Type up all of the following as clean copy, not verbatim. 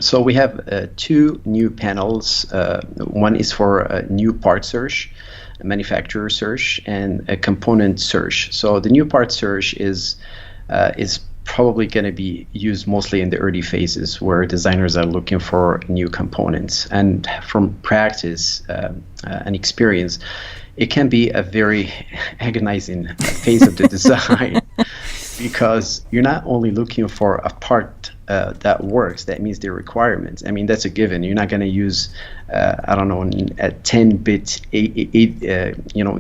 So we have two new panels. One is for a new part search, a manufacturer search, and a component search. So the new part search is probably going to be used mostly in the early phases where designers are looking for new components. And from practice and experience, it can be a very agonizing phase of the design because you're not only looking for a part that works, that meets the requirements. I mean, that's a given. You're not going to use, I don't know, a 10-bit,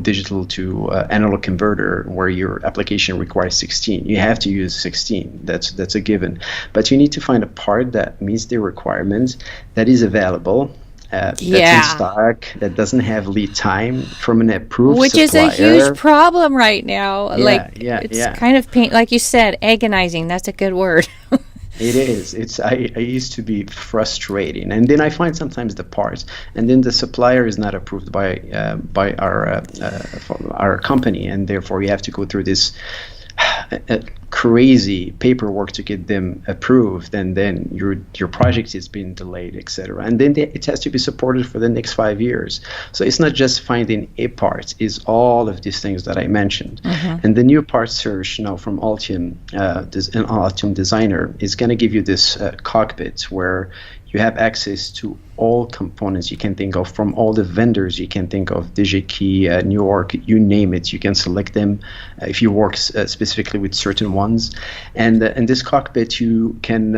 digital to analog converter where your application requires 16. You have to use 16. That's a given. But you need to find a part that meets the requirements, that is available, that's in stock, that doesn't have lead time from an approved Which supplier. is a huge problem right now. It's kind of like you said, agonizing. That's a good word. It is. I used to be frustrating, and then I find sometimes the parts, and then the supplier is not approved by our company, and therefore you have to go through this crazy paperwork to get them approved, and then your project is being delayed, etc. And then it has to be supported for the next 5 years. So it's not just finding a part; it's all of these things that I mentioned. Mm-hmm. And the new part search now from Altium, Altium Designer, is going to give you this cockpit where you have access to all components you can think of from all the vendors you can think of, DigiKey, New York, you name it. You can select them if you work specifically with certain ones. And in this cockpit, you can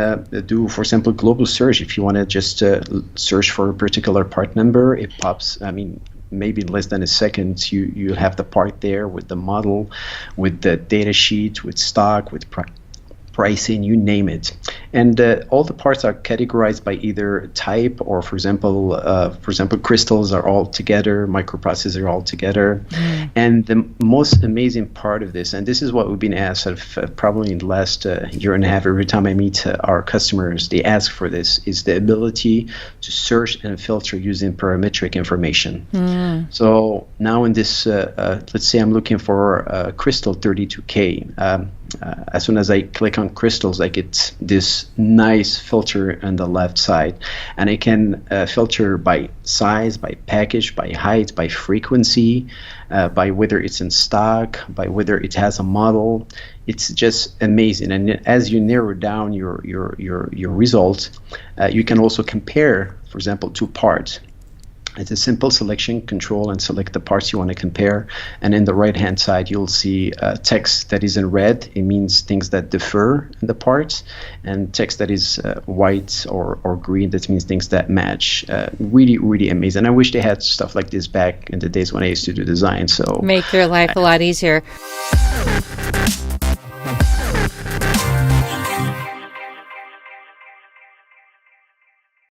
do, for example, global search. If you want to just search for a particular part number, it pops, maybe in less than a second, you have the part there with the model, with the data sheet, with stock, with pricing, you name it. And all the parts are categorized by either type or, for example, crystals are all together, microprocessors are all together. Mm. And the most amazing part of this, and this is what we've been asked probably in the last year and a half, every time I meet our customers, they ask for this, is the ability to search and filter using parametric information. Mm. So now in this, let's say I'm looking for crystal 32K. As soon as I click on crystals, I get this nice filter on the left side, and I can filter by size, by package, by height, by frequency, by whether it's in stock, by whether it has a model. It's just amazing. And as you narrow down your result, you can also compare, for example, two parts. It's a simple selection, control, and select the parts you want to compare. And in the right-hand side, you'll see text that is in red. It means things that differ in the parts. And text that is white or green, that means things that match. Really, really amazing. I wish they had stuff like this back in the days when I used to do design. So make your life a lot easier.